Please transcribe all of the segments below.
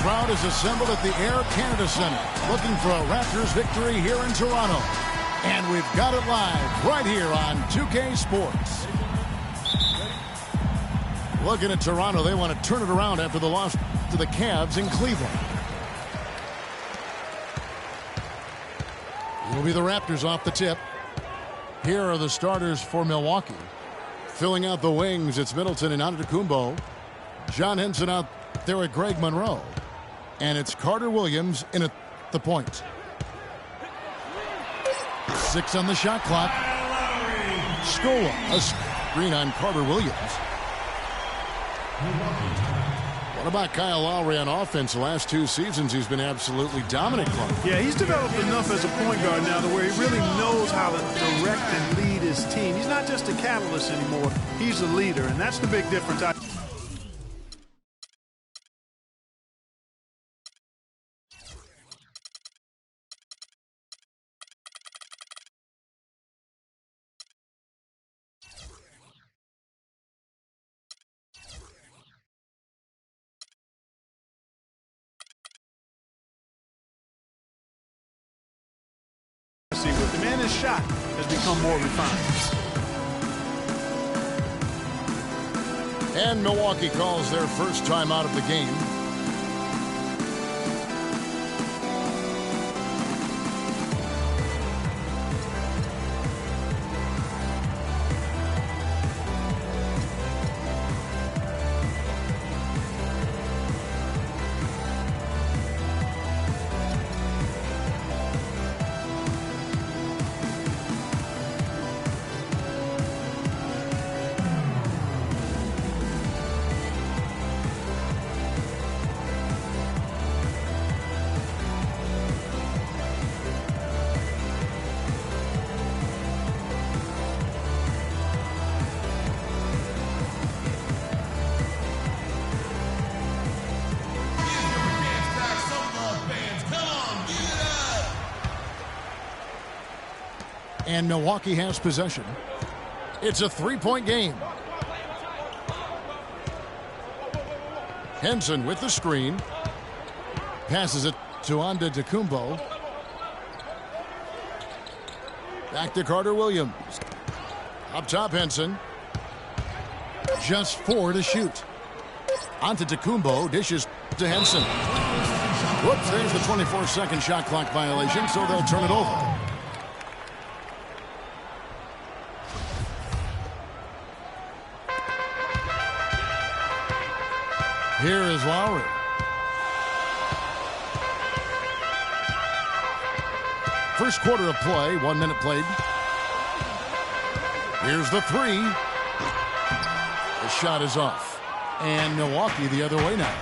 crowd is assembled at the Air Canada Centre, looking for a Raptors victory here in Toronto. And we've got it live right here on 2K Sports. Looking at Toronto, they want to turn it around after the loss to the Cavs in Cleveland. It'll be the Raptors off the tip. Here are the starters for Milwaukee. Filling out the wings, it's Middleton and Antetokounmpo. John Henson out there with Greg Monroe. And it's Carter Williams in at the point. 6 on the shot clock. Scola, a screen on Carter Williams. What about Kyle Lowry on offense? The last 2 seasons, he's been absolutely dominant. Yeah, he's developed enough as a point guard now to where he really knows how to direct and lead his team. He's not just a catalyst anymore. He's a leader, and that's the big difference. With him, and his shot has become more refined. And Milwaukee calls their first time out of the game. And Milwaukee has possession. It's a 3-point game. Henson with the screen. Passes it to Antetokounmpo. Back to Carter Williams. Up top, Henson. Just 4 to shoot. Antetokounmpo dishes to Henson. Whoops, there's the 24-second shot clock violation, so they'll turn it over. Here is Lowry. First quarter of play, 1 minute played. Here's the 3. The shot is off. And Milwaukee the other way now.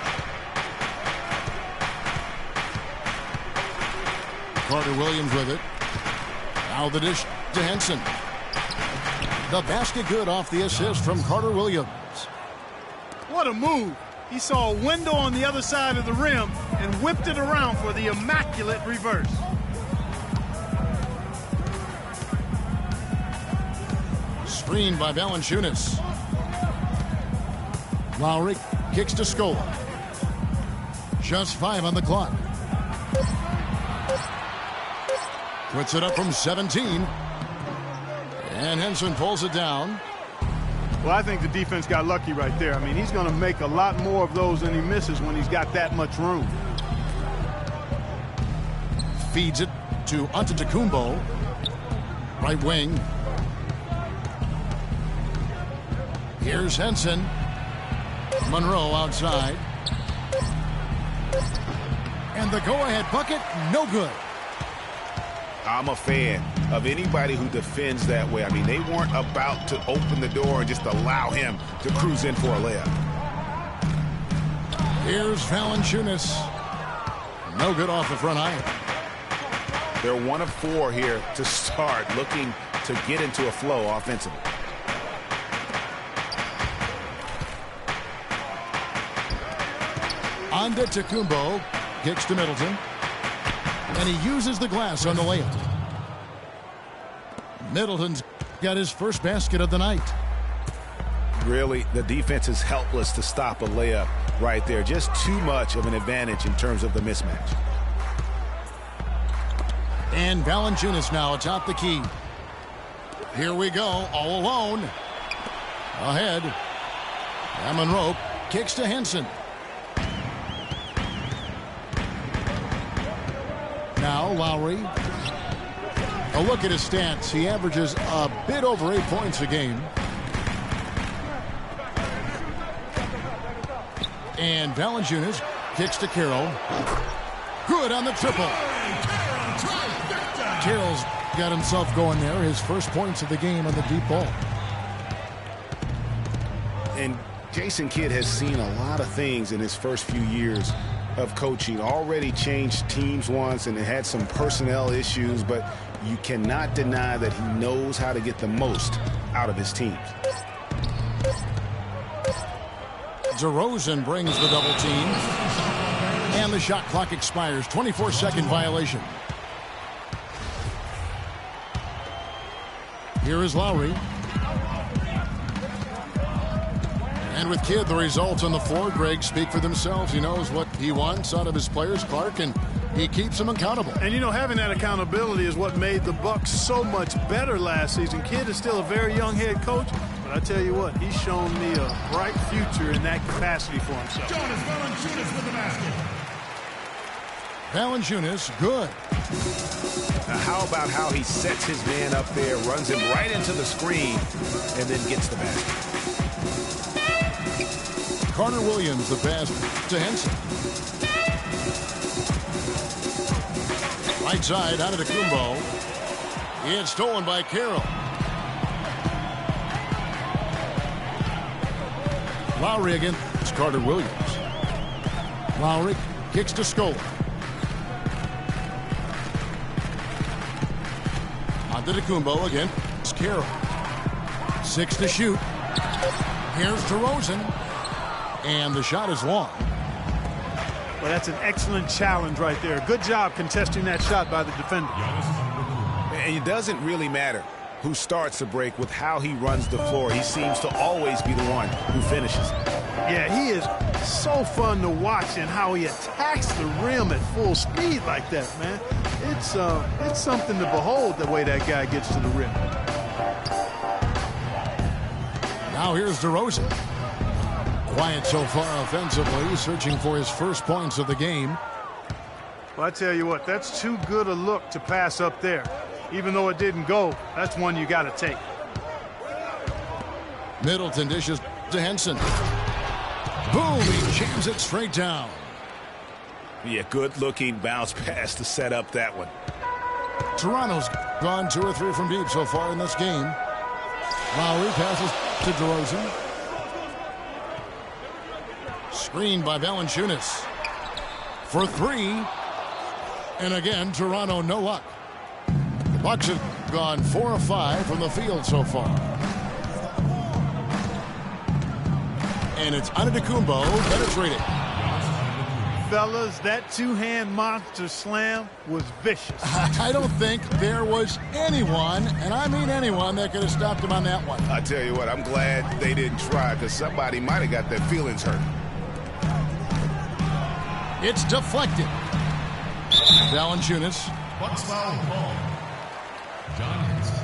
Carter Williams with it. Now the dish to Henson. The basket good off the assist from Carter Williams. What a move. He saw a window on the other side of the rim and whipped it around for the immaculate reverse. Screened by Valanciunas. Lowry kicks to Scola. Just 5 on the clock. Puts it up from 17. And Henson pulls it down. Well, I think the defense got lucky right there. I mean, he's going to make a lot more of those than he misses when he's got that much room. Feeds it to Antetokounmpo. Right wing. Here's Henson. Monroe outside. And the go-ahead bucket, no good. I'm a fan of anybody who defends that way. I mean, they weren't about to open the door and just allow him to cruise in for a layup. Here's Valanciunas. No good off the front iron. They're 1 of 4 here to start, looking to get into a flow offensively. Antetokounmpo kicks to Middleton. And he uses the glass on the layup. Middleton's got his first basket of the night. Really, the defense is helpless to stop a layup right there. Just too much of an advantage in terms of the mismatch. And Valanciunas now atop the key. Here we go, all alone. Ahead. And Monroe kicks to Henson. Now Lowry. A look at his stats. He averages a bit over 8 points a game. And Valanciunas kicks to Carroll. Good on the triple. Carroll's got himself going there. His first points of the game on the deep ball. And Jason Kidd has seen a lot of things in his first few years of coaching. Already changed teams once and had some personnel issues, but you cannot deny that he knows how to get the most out of his teams. DeRozan brings the double team. And the shot clock expires. 24-second violation. Here is Lowry. And with Kidd, the results on the floor, Greg, speak for themselves. He knows what he wants out of his players, Clark, and he keeps them accountable. And, you know, having that accountability is what made the Bucks so much better last season. Kidd is still a very young head coach, but I tell you what, he's shown me a bright future in that capacity for himself. Jonas Valanciunas with the basket. Valanciunas, good. Now, how about how he sets his man up there, runs him right into the screen, and then gets the basket. Carter Williams, the pass to Henson. Right side, out of Antetokounmpo. It's stolen by Carroll. Lowry against Carter Williams. Lowry kicks to Scola. Antetokounmpo again. It's Carroll. 6 to shoot. Here's DeRozan. And the shot is long. Well, that's an excellent challenge right there. Good job contesting that shot by the defender. And it doesn't really matter who starts the break with how he runs the floor. He seems to always be the one who finishes. Yeah, he is so fun to watch and how he attacks the rim at full speed like that, man. It's something to behold the way that guy gets to the rim. Now here's DeRozan. Quiet so far offensively, searching for his first points of the game. Well, I tell you what, that's too good a look to pass up there. Even though it didn't go, that's one you got to take. Middleton dishes to Henson. Boom, he jams it straight down. Yeah, good-looking bounce pass to set up that one. Toronto's gone 2 or 3 from deep so far in this game. Lowry passes to DeRozan. Screened by Valanciunas. For 3. And again, Toronto no luck. The Bucks have gone 4 of 5 from the field so far. And it's Antetokounmpo penetrating. Fellas, that two-hand monster slam was vicious. I don't think there was anyone, and I mean anyone, that could have stopped him on that one. I tell you what, I'm glad they didn't try because somebody might have got their feelings hurt. It's deflected. Valanciunas. Bucks foul call. John Henson.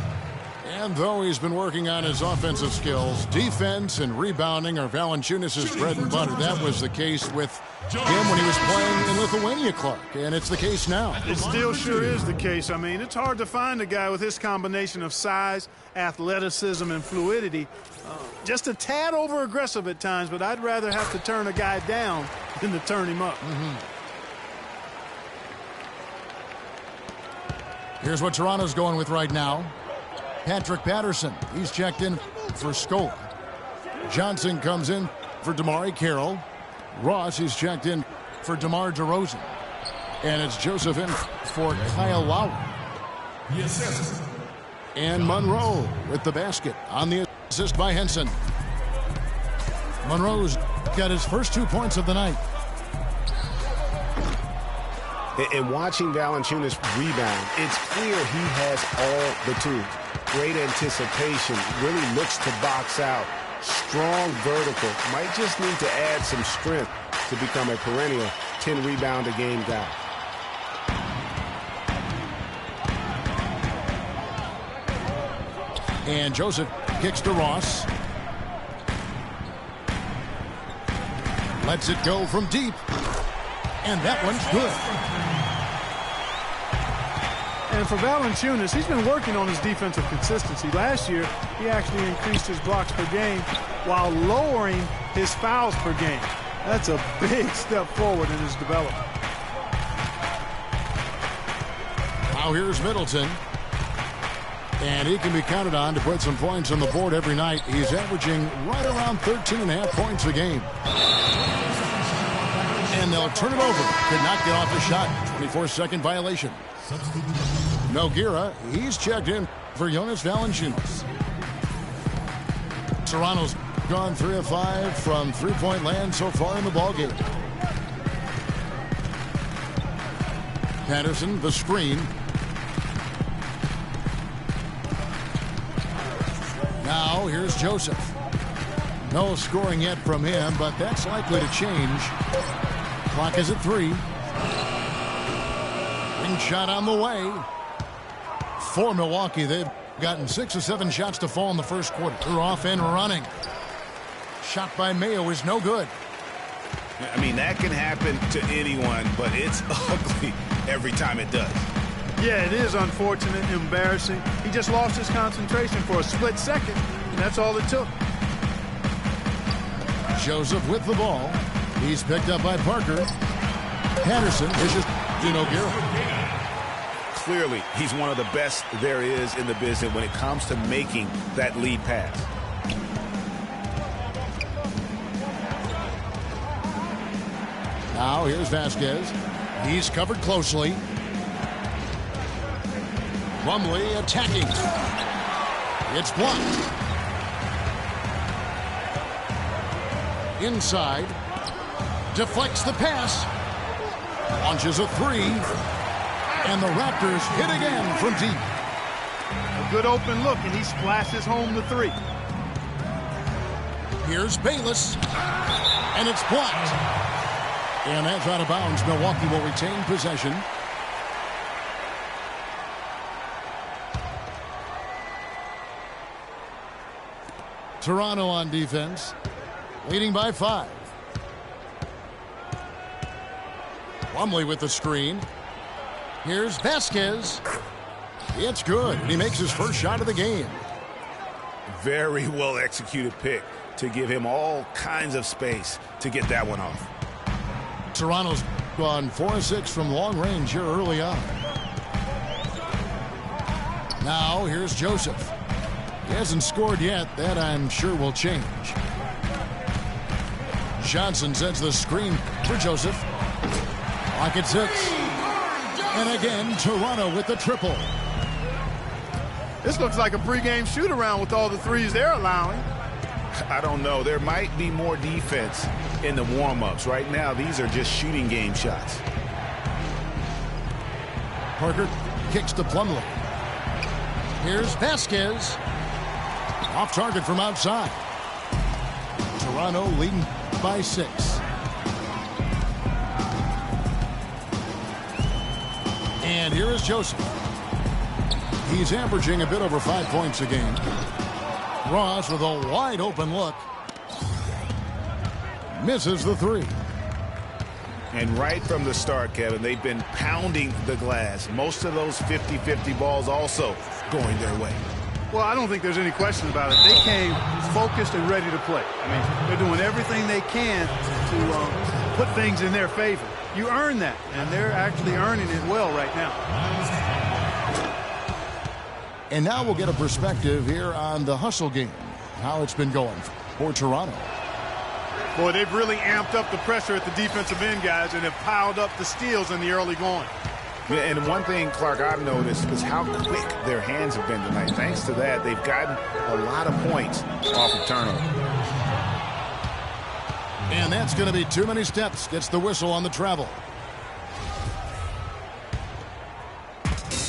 And though he's been working on his offensive skills, defense and rebounding are Valanciunas' bread and butter. That was the case with him when he was playing in Lithuania, Clark, and it's the case now. It still sure is the case. I mean, it's hard to find a guy with his combination of size, athleticism, and fluidity. Just a tad over-aggressive at times, but I'd rather have to turn a guy down than to turn him up. Here's what Toronto's going with right now. Patrick Patterson, he's checked in for Scola. Johnson comes in for DeMar Carroll. Ross, he's checked in for DeMar DeRozan. And it's Joseph in for Kyle Lowry. Yes. And Monroe with the basket on the assist by Henson. Monroe's got his first 2 points of the night. And watching Valanciunas rebound, it's clear he has all the tools. Great anticipation, really looks to box out Strong vertical. Might just need to add some strength to become a perennial 10-rebound-a-game guy. And Joseph kicks to Ross. Lets it go from deep. And that one's good. And for Valanciunas, he's been working on his defensive consistency. Last year, he actually increased his blocks per game while lowering his fouls per game. That's a big step forward in his development. Now here's Middleton. And he can be counted on to put some points on the board every night. He's averaging right around 13.5 points a game. And they'll turn it over. Could not get off the shot. 24-second violation. Nogueira, he's checked in for Jonas Valanciunas. Toronto's gone 3 of 5 from three-point land so far in the ballgame. Patterson, the screen. Now here's Joseph. No scoring yet from him, but that's likely to change. Clock is at 3. Ring shot on the way. For Milwaukee, they've gotten 6 or 7 shots to fall in the first quarter. They're off and running. Shot by Mayo is no good. I mean, that can happen to anyone, but it's ugly every time it does. Yeah, it is unfortunate, embarrassing. He just lost his concentration for a split second, and that's all it took. Joseph with the ball. He's picked up by Parker. Patterson dishes to Nogueira. Clearly, he's one of the best there is in the business when it comes to making that lead pass. Now here's Vasquez. He's covered closely. Plumlee attacking. It's blocked. Inside. Deflects the pass. Launches a 3. And the Raptors hit again from deep. A good open look, and he splashes home the 3. Here's Bayless. And it's blocked. And that's out of bounds. Milwaukee will retain possession. Toronto on defense, leading by 5. Plumlee with the screen. Here's Vasquez. It's good, and he makes his first shot of the game. Very well executed pick to give him all kinds of space to get that one off. Toronto's gone 4 of 6 from long range here early on. Now here's Joseph. He hasn't scored yet. That, I'm sure, will change. Johnson sets the screen for Joseph. Clock at 6. And again, Toronto with the triple. This looks like a pregame shoot-around with all the threes they're allowing. I don't know. There might be more defense in the warm-ups. Right now, these are just shooting game shots. Parker kicks to Plumlee. Here's Vasquez. Off target from outside. Toronto leading by 6. And here is Joseph. He's averaging a bit over 5 points a game. Ross with a wide open look. Misses the 3. And right from the start, Kevin, they've been pounding the glass. Most of those 50-50 balls also going their way. Well, I don't think there's any question about it. They came focused and ready to play. I mean, they're doing everything they can to put things in their favor. You earn that, and they're actually earning it well right now. And now we'll get a perspective here on the hustle game, how it's been going for Toronto. Boy, they've really amped up the pressure at the defensive end, guys, and have piled up the steals in the early going. Yeah, and one thing, Clark, I've noticed is how quick their hands have been tonight. Thanks to that, they've gotten a lot of points off of turnover. And that's going to be too many steps. Gets the whistle on the travel.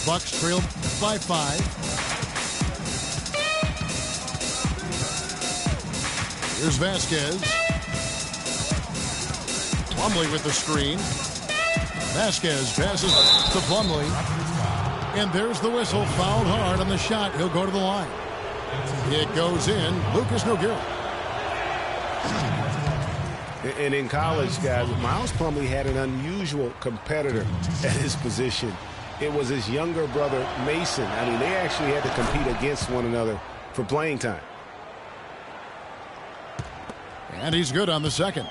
Bucks trail by 5. Here's Vasquez. Plumlee with the screen. Vasquez passes to Plumlee. And there's the whistle. Fouled hard on the shot. He'll go to the line. It goes in. Lucas Nogueira. And in college, guys, Miles Plumlee had an unusual competitor at his position. It was his younger brother, Mason. I mean, they actually had to compete against one another for playing time. And he's good on the second.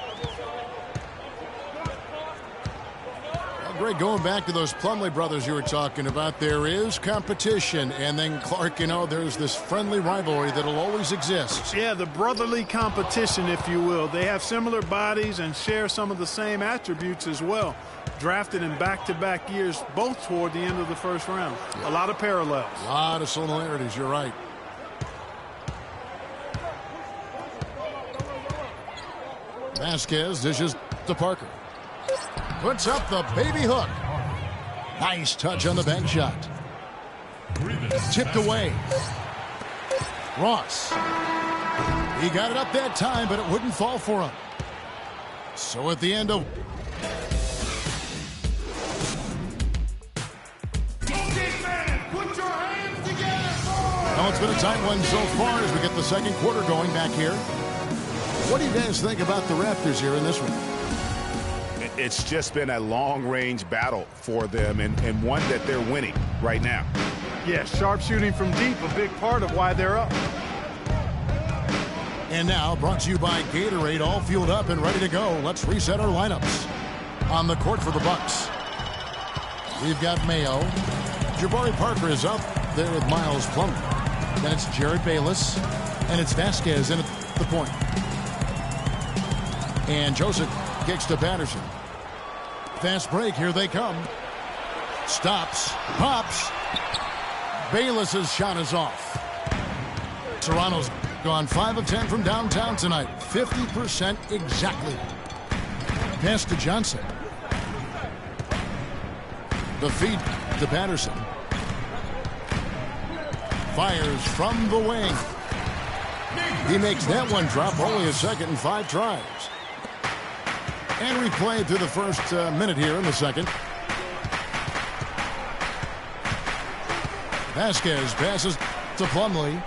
Well, Greg, going back to those Plumlee brothers you were talking about, there is competition. And then, Clark, you know, there's this friendly rivalry that'll always exist. Yeah, the brotherly competition, if you will. They have similar bodies and share some of the same attributes as well. Drafted in back-to-back years, both toward the end of the first round. Yeah. A lot of parallels. A lot of similarities, you're right. Vasquez dishes to Parker. Puts up the baby hook. Nice touch on the bank shot. Tipped away. Ross. He got it up that time, but it wouldn't fall for him. So at the end of... Well, it's been a tight one so far as we get the second quarter going back here. What do you guys think about the Raptors here in this one? It's just been a long-range battle for them and one that they're winning right now. Yeah, sharp shooting from deep, a big part of why they're up. And now, brought to you by Gatorade, all fueled up and ready to go. Let's reset our lineups. On the court for the Bucks, we've got Mayo. Jabari Parker is up there with Miles Plumlee. Then it's Jared Bayless, and it's Vasquez in at the point. And Joseph kicks to Patterson. Fast break, here they come. Stops, pops. Bayless's shot is off. Toronto's gone 5 of 10 from downtown tonight. 50% exactly. Pass to Johnson. The feed to Patterson. Fires from the wing. He makes that one drop, only a second and 5 tries. And replayed through the first minute here in the second. Vasquez passes to Plumlee.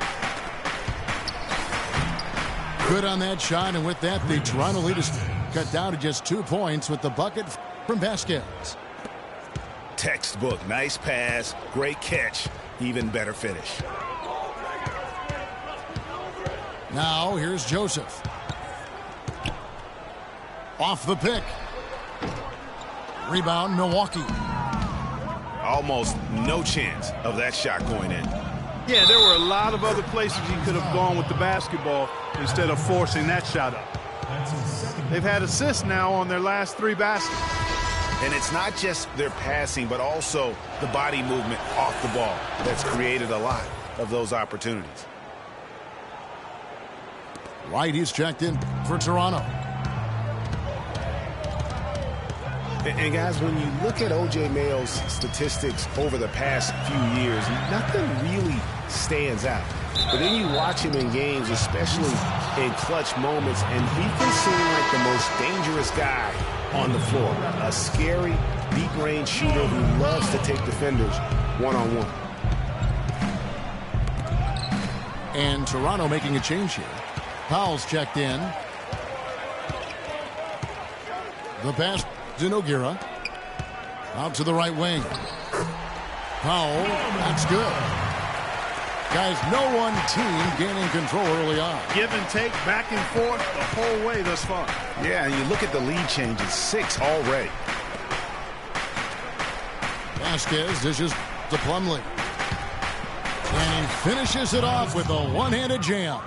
Good on that shot, and with that, the Toronto lead is cut down to just 2 points with the bucket from Vasquez. Textbook, nice pass, great catch, even better finish. Now, here's Joseph. Off the pick. Rebound, Milwaukee. Almost no chance of that shot going in. Yeah, there were a lot of other places he could have gone with the basketball instead of forcing that shot up. They've had assists now on their last 3 baskets. And it's not just their passing, but also the body movement off the ball that's created a lot of those opportunities. White, he's checked in for Toronto. And guys, when you look at O.J. Mayo's statistics over the past few years, nothing really stands out. But then you watch him in games, especially in clutch moments, and he can seem like the most dangerous guy on the floor. A scary, deep-range shooter who loves to take defenders one-on-one. And Toronto making a change here. Powell's checked in. The pass to Nogueira. Out to the right wing. Powell, that's good. Guys, no one team gaining control early on. Give and take, back and forth the whole way thus far. Yeah, and you look at the lead changes, 6 already. Vasquez dishes to Plumlee. And he finishes it off with a one-handed jam.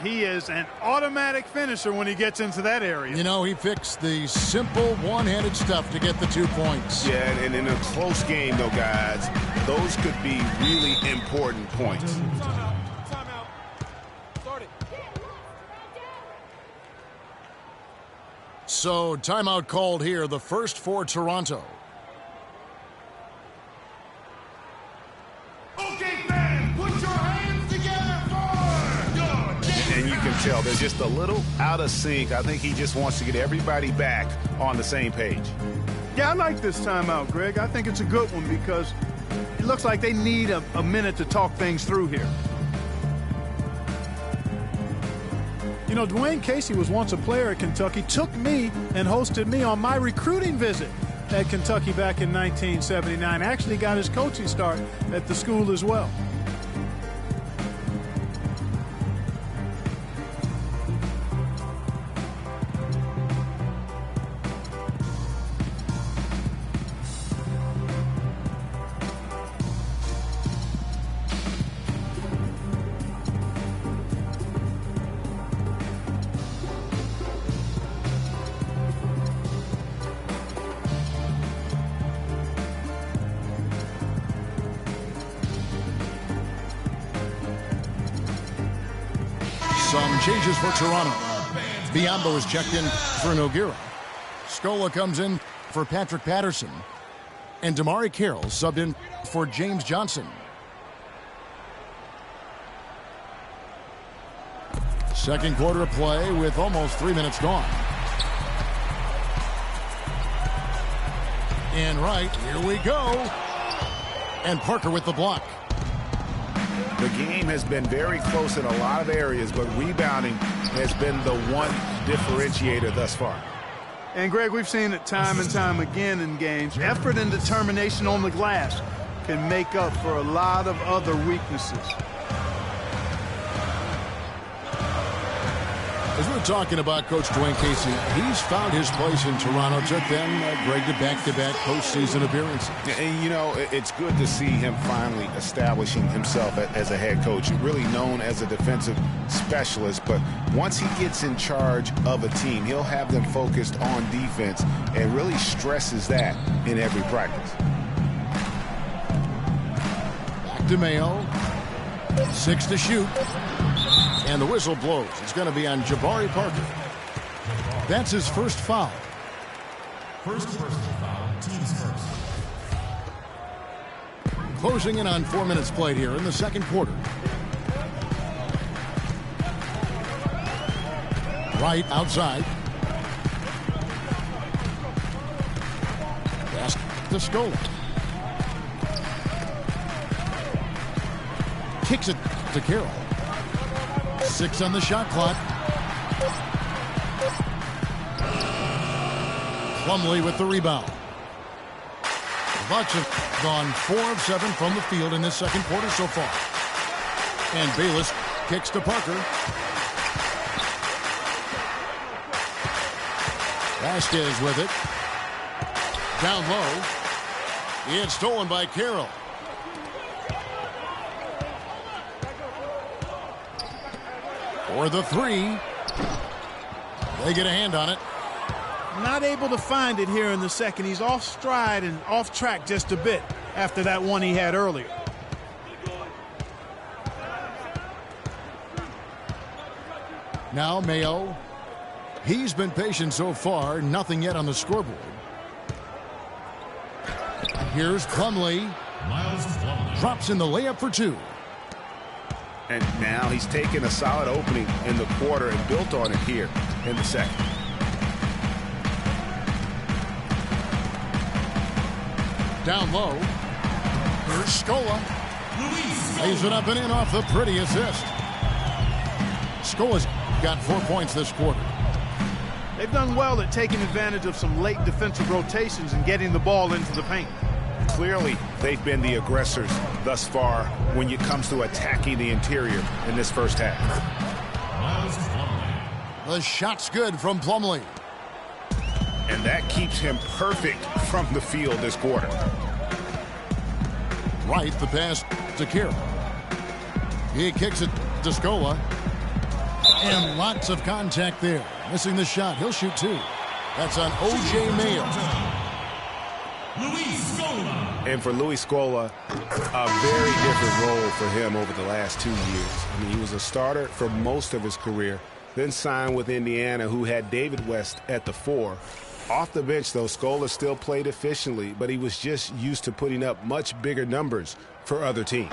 He is an automatic finisher when he gets into that area. You know, he picks the simple one-handed stuff to get the 2 points. Yeah, and in a close game, though, guys, those could be really important points. Timeout. Start it. So, timeout called here, the first for Toronto. And you can tell they're just a little out of sync. I think he just wants to get everybody back on the same page. Yeah, I like this timeout, Greg. I think it's a good one because it looks like they need a minute to talk things through here. You know, Dwayne Casey was once a player at Kentucky, took me and hosted me on my recruiting visit at Kentucky back in 1979. Actually got his coaching start at the school as well. Some changes for Toronto. Biombo is checked in for Nogueira. Scola comes in for Patrick Patterson. And Damari Carroll subbed in for James Johnson. Second quarter of play with almost 3 minutes gone. And right, here we go. And Parker with the block. The game has been very close in a lot of areas, but rebounding has been the one differentiator thus far. And, Greg, we've seen it time and time again in games. Effort and determination on the glass can make up for a lot of other weaknesses. As we're talking about Coach Dwayne Casey, he's found his place in Toronto. Took them, Greg, to back-to-back postseason appearances. And, you know, it's good to see him finally establishing himself as a head coach, really known as a defensive specialist. But once he gets in charge of a team, he'll have them focused on defense and really stresses that in every practice. Back to Mayo. 6 to shoot. And the whistle blows. It's going to be on Jabari Parker. That's his first foul. First personal foul, team's first. Closing in on 4 minutes played here in the second quarter. Right outside. Pass to Scola. Kicks it to Carroll. 6 on the shot clock. Plumlee with the rebound. The Bucks have gone 4 of 7 from the field in this second quarter so far. And Bayless kicks to Parker. Vasquez with it. Down low. It's stolen by Carroll. For the 3. They get a hand on it. Not able to find it here in the second. He's off stride and off track just a bit after that one he had earlier. Now Mayo. He's been patient so far. Nothing yet on the scoreboard. Here's Plumlee. Miles Plumlee Drops in the layup for 2. And now he's taken a solid opening in the quarter and built on it here in the second. Down low. Here's Scola. Lays it up and in off the pretty assist. Scola's got 4 points this quarter. They've done well at taking advantage of some late defensive rotations and getting the ball into the paint. Clearly, they've been the aggressors thus far when it comes to attacking the interior in this first half. Miles Plumlee. The shot's good from Plumlee. And that keeps him perfect from the field this quarter. Right, the pass to Carroll. He kicks it to Scola. And lots of contact there. Missing the shot. He'll shoot 2. That's on O.J. Mayo. And for Luis Scola, a very different role for him over the last 2 years. I mean, he was a starter for most of his career, then signed with Indiana, who had David West at the 4. Off the bench, though, Scola still played efficiently, but he was just used to putting up much bigger numbers for other teams.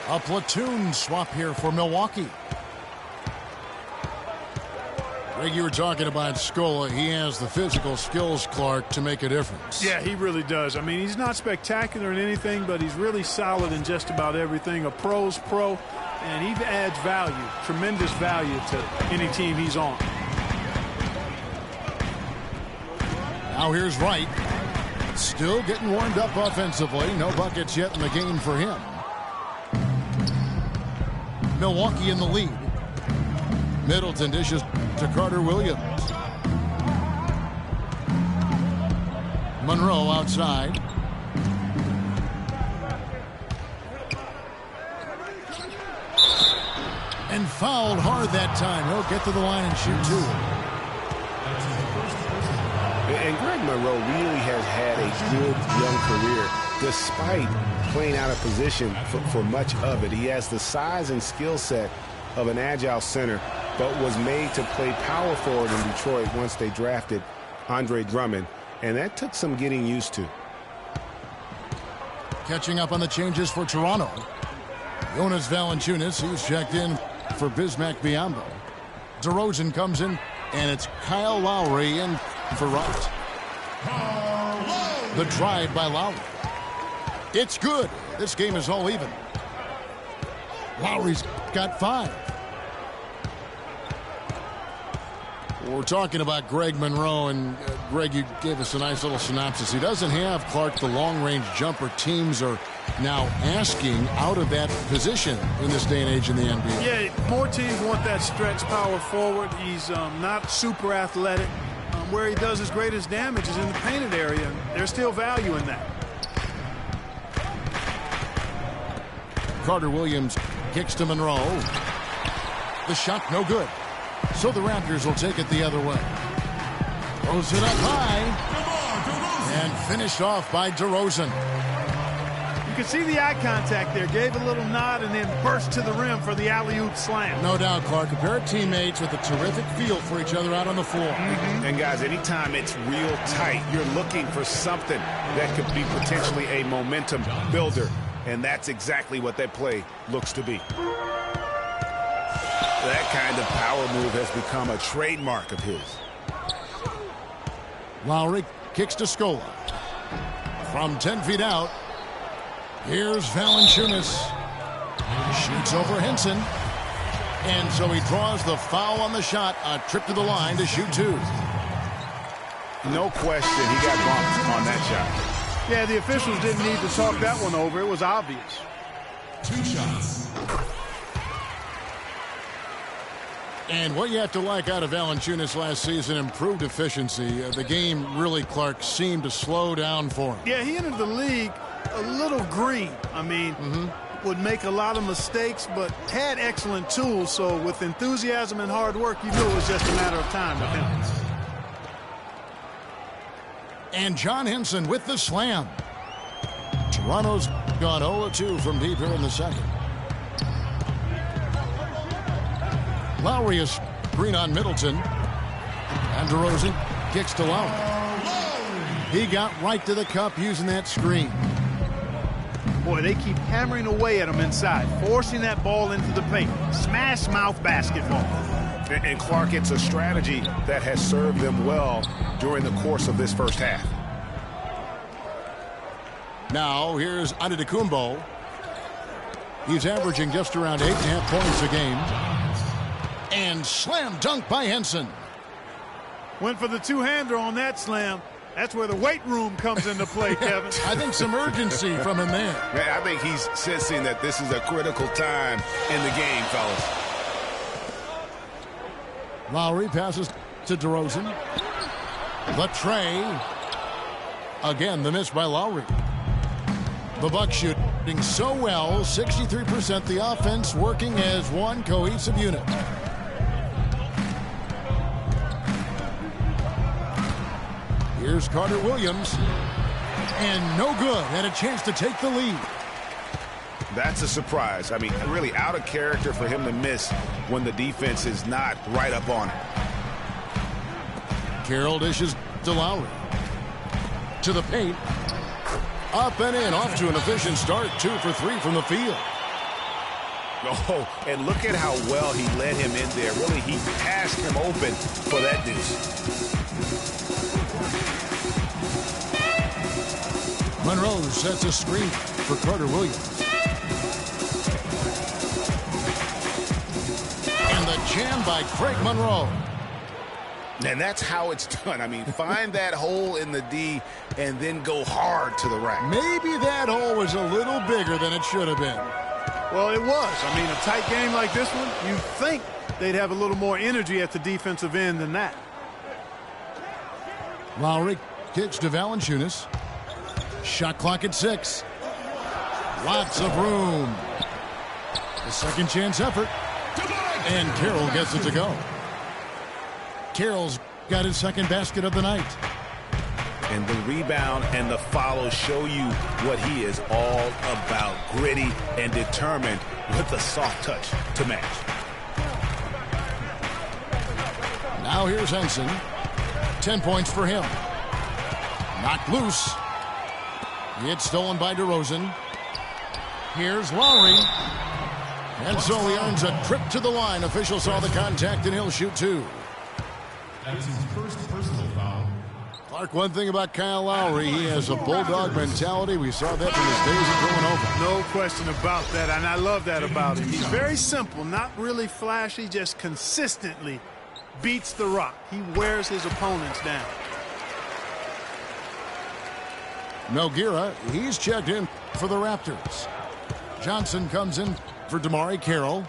A platoon swap here for Milwaukee. Greg, you were talking about Scola. He has the physical skills, Clark, to make a difference. Yeah, he really does. I mean, he's not spectacular in anything, but he's really solid in just about everything. A pro's pro, and he adds value, tremendous value to any team he's on. Now here's Wright. Still getting warmed up offensively. No buckets yet in the game for him. Milwaukee in the lead. Middleton dishes to Carter Williams. Monroe outside. And fouled hard that time. He'll get to the line and shoot two. And Greg Monroe really has had a good young career despite playing out of position for much of it. He has the size and skill set of an agile center, but was made to play power forward in Detroit once they drafted Andre Drummond, and that took some getting used to. Catching up on the changes for Toronto. Jonas Valanciunas, he's checked in for Bismack Biyombo. DeRozan comes in, and it's Kyle Lowry in for Wright. The drive by Lowry. It's good. This game is all even. Lowry's got 5. We're talking about Greg Monroe, and Greg, you gave us a nice little synopsis. He doesn't have, Clark, the long-range jumper teams are now asking out of that position in this day and age in the NBA. Yeah, more teams want that stretch power forward. He's not super athletic. Where he does his greatest damage is in the painted area. There's still value in that. Carter Williams kicks to Monroe. The shot no good. So the Raptors will take it the other way. Throws it up high. And finished off by DeRozan. You can see the eye contact there. Gave a little nod and then burst to the rim for the alley-oop slam. No doubt, Clark. A pair of teammates with a terrific feel for each other out on the floor. And guys, anytime it's real tight, you're looking for something that could be potentially a momentum builder. And that's exactly what that play looks to be. That kind of power move has become a trademark of his. Lowry kicks to Scola. From 10 feet out, here's Valanciunas. Shoots over Henson. And so he draws the foul on the shot. A trip to the line to shoot 2. No question he got bumped on that shot. Yeah, the officials didn't need to talk that one over. It was obvious. 2 shots. And what you have to like out of Valanciunas last season, improved efficiency. The game really, Clark, seemed to slow down for him. Yeah, he entered the league a little green. I mean, would make a lot of mistakes, but had excellent tools. So with enthusiasm and hard work, you knew it was just a matter of time with him. And John Henson with the slam. Toronto's gone 0-2 from deep here in the second. Lowry is green on Middleton. And DeRozan kicks to Lowry. He got right to the cup using that screen. Boy, they keep hammering away at him inside, forcing that ball into the paint. Smash mouth basketball. And Clark, it's a strategy that has served them well during the course of this first half. Now here's Antetokounmpo. He's averaging just around 8.5 points a game. And slam dunk by Henson. Went for the two-hander on that slam. That's where the weight room comes into play, Kevin. I think some urgency from him there. I think he's sensing that this is a critical time in the game, fellas. Lowry passes to DeRozan. Latre. Again, the miss by Lowry. The Bucks shooting so well, 63%. The offense working as one cohesive unit. Here's Carter Williams. And no good. And a chance to take the lead. That's a surprise. I mean, really out of character for him to miss when the defense is not right up on it. Carroll dishes to Lowry. To the paint. Up and in. Off to an efficient start. 2 for 3 from the field. Oh, and look at how well he led him in there. Really, he passed him open for that deuce. Monroe sets a screen for Carter Williams. And the jam by Craig Monroe. And that's how it's done. I mean, find that hole in the D and then go hard to the rack. Maybe that hole was a little bigger than it should have been. Well, it was. I mean, a tight game like this one, you'd think they'd have a little more energy at the defensive end than that. Lowry kicks to Valanciunas. Shot clock at 6. Lots of room. A second chance effort. And Carroll gets it to go. Carroll's got his second basket of the night. And the rebound and the follow show you what he is all about. Gritty and determined with the soft touch to match. Now here's Henson. 10 points for him. Knocked loose. It's stolen by DeRozan. Here's Lowry. And so he earns a trip to the line. Official saw the contact and he'll shoot 2. That's his first personal foul. Clark, one thing about Kyle Lowry, he has a bulldog mentality. We saw that from his days at Villanova. No question about that, and I love that about him. He's very simple, not really flashy, just consistently beats the rock. He wears his opponents down. Nogueira, he's checked in for the Raptors. Johnson comes in for DeMarre Carroll.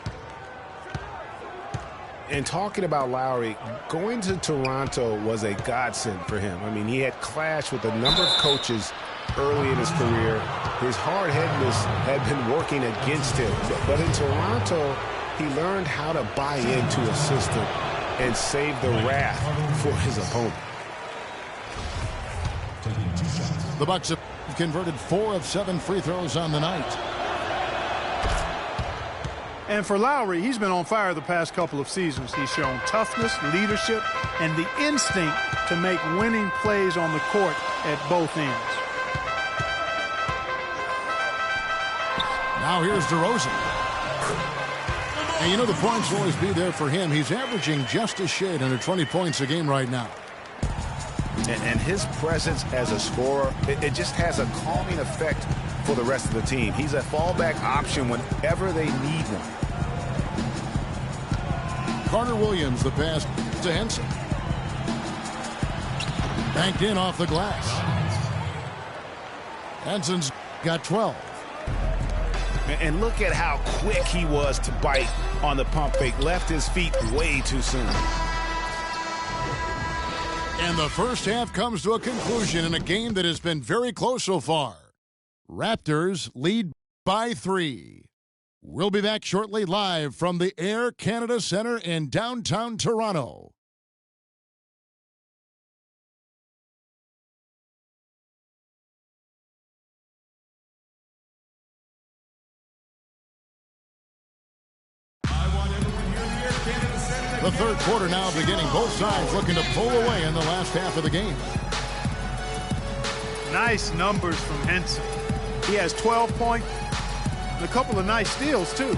And talking about Lowry, going to Toronto was a godsend for him. I mean, he had clashed with a number of coaches early in his career. His hard-headedness had been working against him. But in Toronto, he learned how to buy into a system and save the wrath for his opponent. The Bucks have converted 4 of 7 free throws on the night. And for Lowry, he's been on fire the past couple of seasons. He's shown toughness, leadership, and the instinct to make winning plays on the court at both ends. Now here's DeRozan. And you know the points will always be there for him. He's averaging just a shade under 20 points a game right now. And his presence as a scorer, it just has a calming effect for the rest of the team. He's a fallback option whenever they need one. Carter Williams, the pass to Henson. Banked in off the glass. Henson's got 12. And look at how quick he was to bite on the pump fake. Left his feet way too soon. And the first half comes to a conclusion in a game that has been very close so far. Raptors lead by 3. We'll be back shortly live from the Air Canada Centre in downtown Toronto. The third quarter now beginning. Both sides looking to pull away in the last half of the game. Nice numbers from Henson. He has 12 points and a couple of nice steals, too.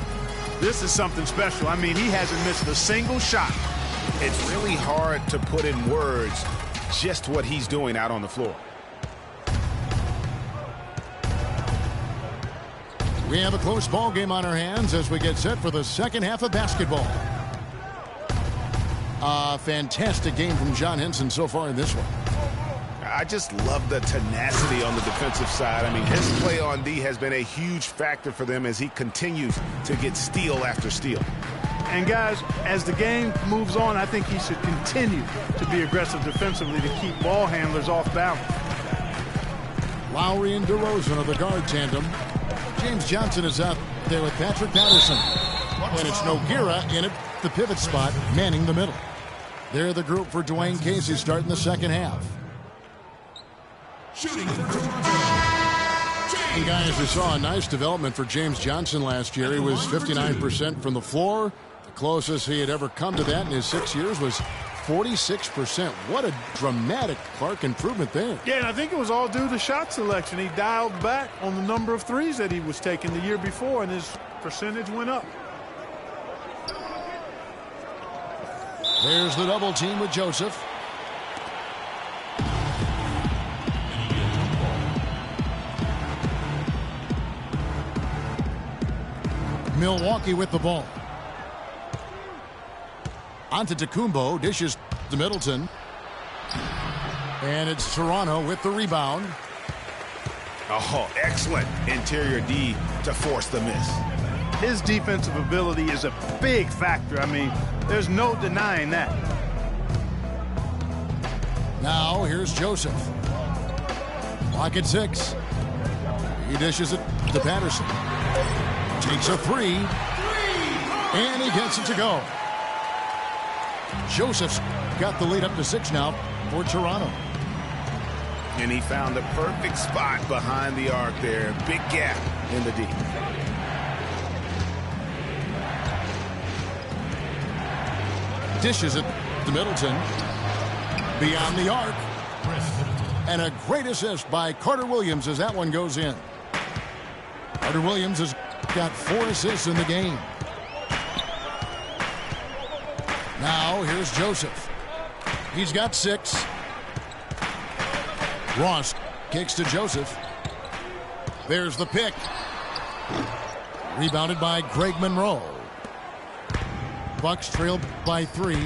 This is something special. I mean, he hasn't missed a single shot. It's really hard to put in words just what he's doing out on the floor. We have a close ball game on our hands as we get set for the second half of basketball. A fantastic game from John Henson so far in this one. I just love the tenacity on the defensive side. I mean, his play on D has been a huge factor for them as he continues to get steal after steal. And, guys, as the game moves on, I think he should continue to be aggressive defensively to keep ball handlers off balance. Lowry and DeRozan are the guard tandem. James Johnson is out there with Patrick Patterson. And it's Nogueira in at the pivot spot, manning the middle. They're the group for Dwayne Casey starting the second half. Shooting for Toronto. And guys, we saw a nice development for James Johnson last year. He was 59% from the floor. The closest he had ever come to that in his 6 years was 46%. What a dramatic Clark improvement there. Yeah, and I think it was all due to shot selection. He dialed back on the number of threes that he was taking the year before, and his percentage went up. There's the double team with Joseph. Milwaukee with the ball. Antetokounmpo dishes to Middleton. And it's Toronto with the rebound. Oh, excellent interior D to force the miss. His defensive ability is a big factor. I mean, there's no denying that. Now here's Joseph. Clock at 6. He dishes it to Patterson. Takes a three. And he gets it to go. Joseph's got the lead up to 6 now for Toronto. And he found the perfect spot behind the arc there. Big gap in the D. Dishes it to Middleton. Beyond the arc. And a great assist by Carter Williams as that one goes in. Carter Williams has got 4 assists in the game. Now here's Joseph. He's got 6. Ross kicks to Joseph. There's the pick. Rebounded by Greg Monroe. Bucks trail by 3.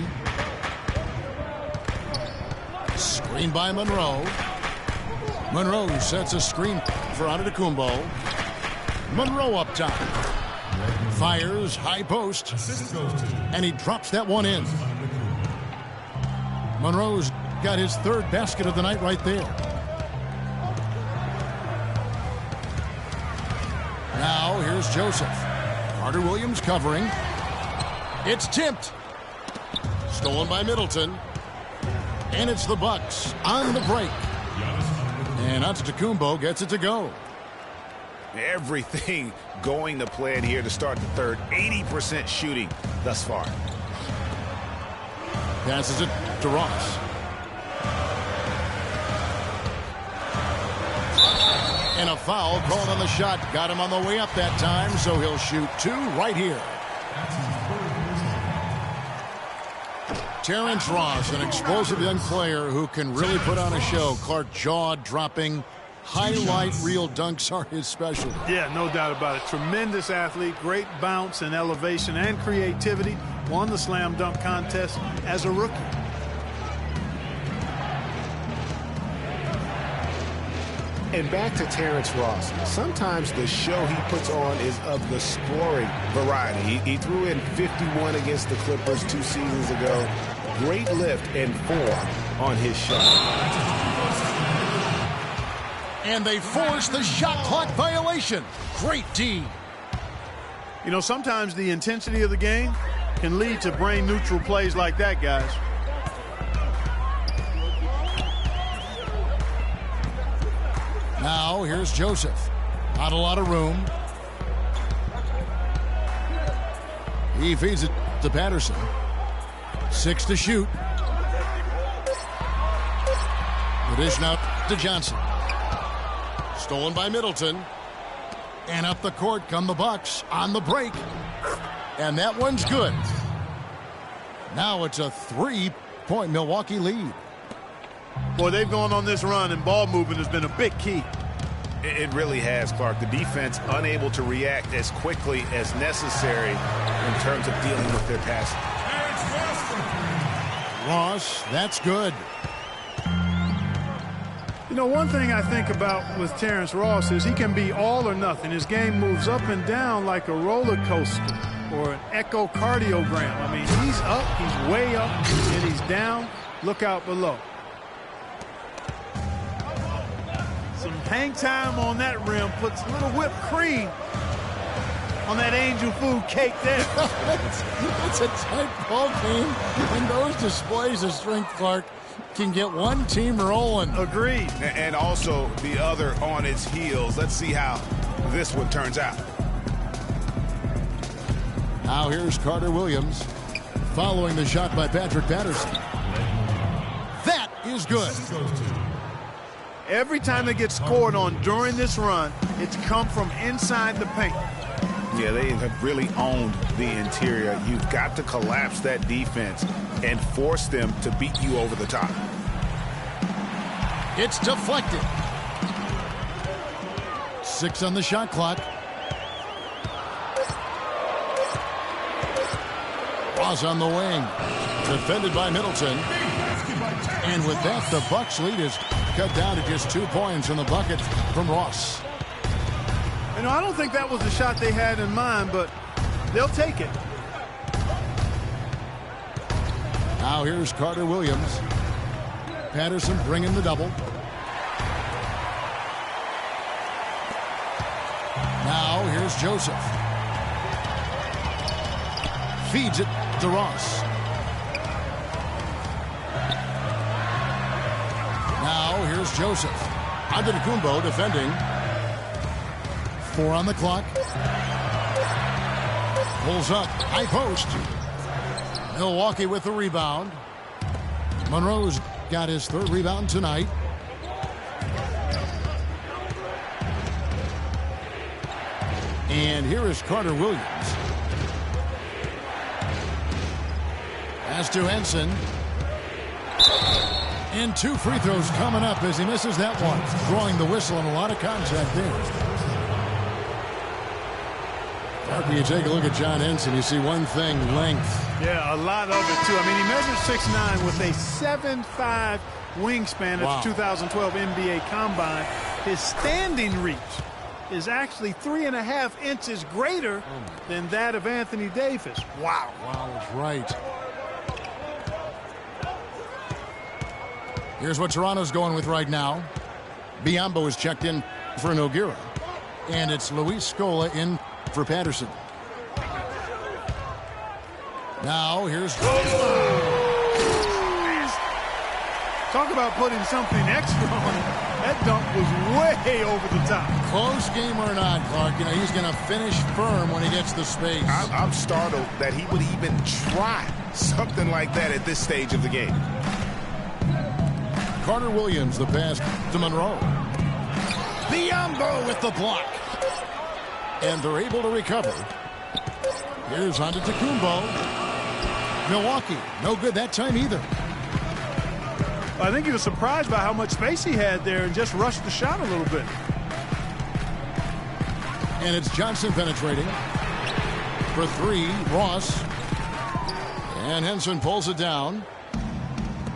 Screen by Monroe. Monroe sets a screen for Antetokounmpo. Monroe up top. Fires high post. And he drops that one in. Monroe's got his 3rd basket of the night right there. Now here's Joseph. Carter Williams covering. It's tipped. Stolen by Middleton. And it's the Bucks on the break. And Antetokounmpo gets it to go. Everything going to plan here to start the third. 80% shooting thus far. Passes it to Ross. And a foul called on the shot. Got him on the way up that time, so he'll shoot 2 right here. Terrence Ross, an explosive young player who can really put on a show. Clark, jaw-dropping, highlight reel dunks are his specialty. Yeah, no doubt about it. Tremendous athlete, great bounce and elevation and creativity. Won the slam dunk contest as a rookie. And back to Terrence Ross. Sometimes the show he puts on is of the scoring variety. He threw in 51 against the Clippers 2 seasons ago. Great lift and form on his shot. And they force the shot clock violation. Great D. You know, sometimes the intensity of the game can lead to brain-neutral plays like that, guys. Now here's Joseph. Not a lot of room. He feeds it to Patterson. 6 to shoot. The dish now to Johnson. Stolen by Middleton. And up the court come the Bucks on the break. And that one's good. Now it's a 3-point Milwaukee lead. Boy, they've gone on this run, and ball movement has been a big key. It really has, Clark. The defense unable to react as quickly as necessary in terms of dealing with their passing. Ross, that's good. You know, one thing I think about with Terrence Ross is he can be all or nothing. His game moves up and down like a roller coaster or an echocardiogram. I mean, he's up, he's way up, and he's down. Look out below. Some hang time on that rim puts a little whipped cream on that angel food cake there. It's a tight ball game, and those displays of strength, Clark, can get one team rolling. Agreed. And also the other on its heels. Let's see how this one turns out. Now here's Carter Williams following the shot by Patrick Patterson. is good. Every time they get scored on during this run, it's come from inside the paint. Yeah, they have really owned the interior. You've got to collapse that defense and force them to beat you over the top. It's deflected. 6 on the shot clock. Ross on the wing. Defended by Middleton. And with that, the Bucks lead is cut down to just 2 points in the bucket from Ross. You know, I don't think that was the shot they had in mind, but they'll take it. Now here's Carter Williams. Patterson bringing the double. Now here's Joseph. Feeds it to Ross. Now here's Joseph. Antetokounmpo defending. 4 on the clock. Pulls up. High post. Milwaukee with the rebound. Monroe's got his 3rd rebound tonight. And here is Carter Williams. Pass to Henson. And 2 free throws coming up as he misses that one. Drawing the whistle and a lot of contact there. After you take a look at John Henson, you see one thing, length. Yeah, a lot of it, too. I mean, he measured 6'9" with a 7'5" wingspan at the 2012 NBA Combine. His standing reach is actually 3.5 inches greater than that of Anthony Davis. Wow. Wow, that's right. Here's what Toronto's going with right now. Biyombo is checked in for Nogueira. And it's Luis Scola in for Patterson. Now here's talk about putting something extra on it. That dunk was way over the top. Close game or not, Clark, you know, he's going to finish firm when he gets the space. I'm startled that he would even try something like that at this stage of the game. Carter Williams, the pass to Monroe. Biyombo with the block. And they're able to recover. Here's Antetokounmpo. Milwaukee, no good that time either. I think he was surprised by how much space he had there and just rushed the shot a little bit. And it's Johnson penetrating. For 3, Ross. And Henson pulls it down.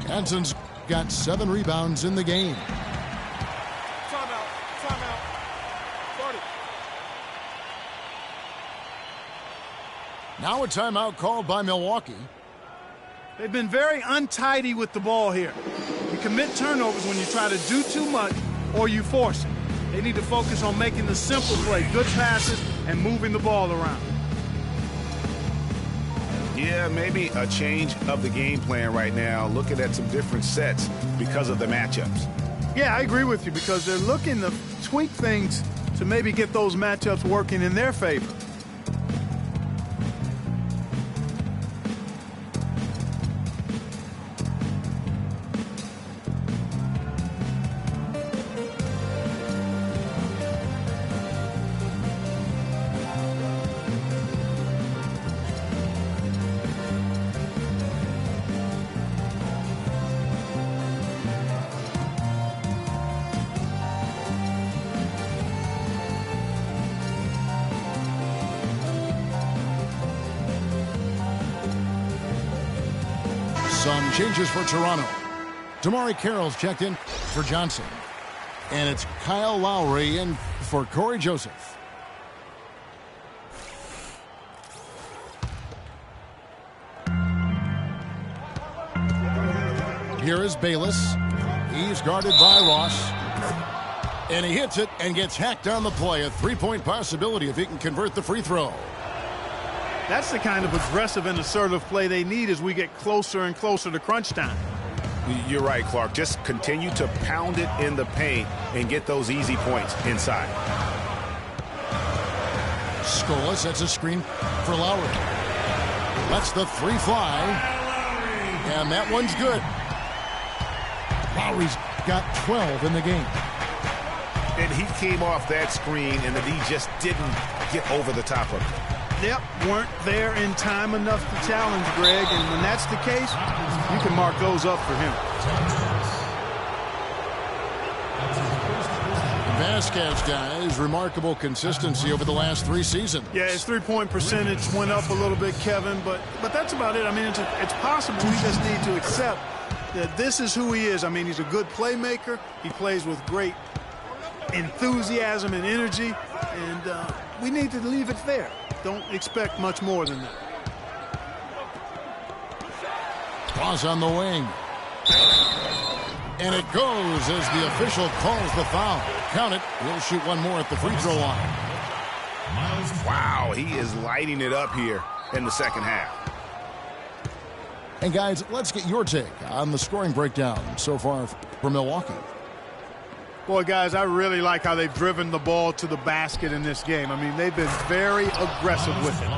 Henson's got 7 rebounds in the game. Timeout. Start it. Now a timeout called by Milwaukee. They've been very untidy with the ball here. You commit turnovers when you try to do too much or you force it. They need to focus on making the simple play, good passes, and moving the ball around. Yeah, maybe a change of the game plan right now, looking at some different sets because of the matchups. Yeah, I agree with you because they're looking to tweak things to maybe get those matchups working in their favor. Some changes for Toronto. Damari Carroll's checked in for Johnson. And it's Kyle Lowry in for Corey Joseph. Here is Bayless. He's guarded by Ross. And he hits it and gets hacked on the play. A 3-point possibility if he can convert the free throw. That's the kind of aggressive and assertive play they need as we get closer and closer to crunch time. You're right, Clark. Just continue to pound it in the paint and get those easy points inside. Scola sets a screen for Lowry. Lets the 3 fly. And that one's good. Lowry's got 12 in the game. And he came off that screen, and the D just didn't get over the top of it. Yep, weren't there in time enough to challenge Greg, and when that's the case, you can mark those up for him. Vasquez, guys, remarkable consistency over the last 3 seasons. Yeah, his three-point percentage went up a little bit, Kevin, but that's about it. I mean, it's possible. We just need to accept that this is who he is. I mean, he's a good playmaker. He plays with great enthusiasm and energy, and we need to leave it there. Don't expect much more than that. Cross on the wing. And it goes as the official calls the foul. Count it. He'll shoot one more at the free throw line. Wow, he is lighting it up here in the second half. And guys, let's get your take on the scoring breakdown so far for Milwaukee. Boy, guys, I really like how they've driven the ball to the basket in this game. I mean, they've been very aggressive with it.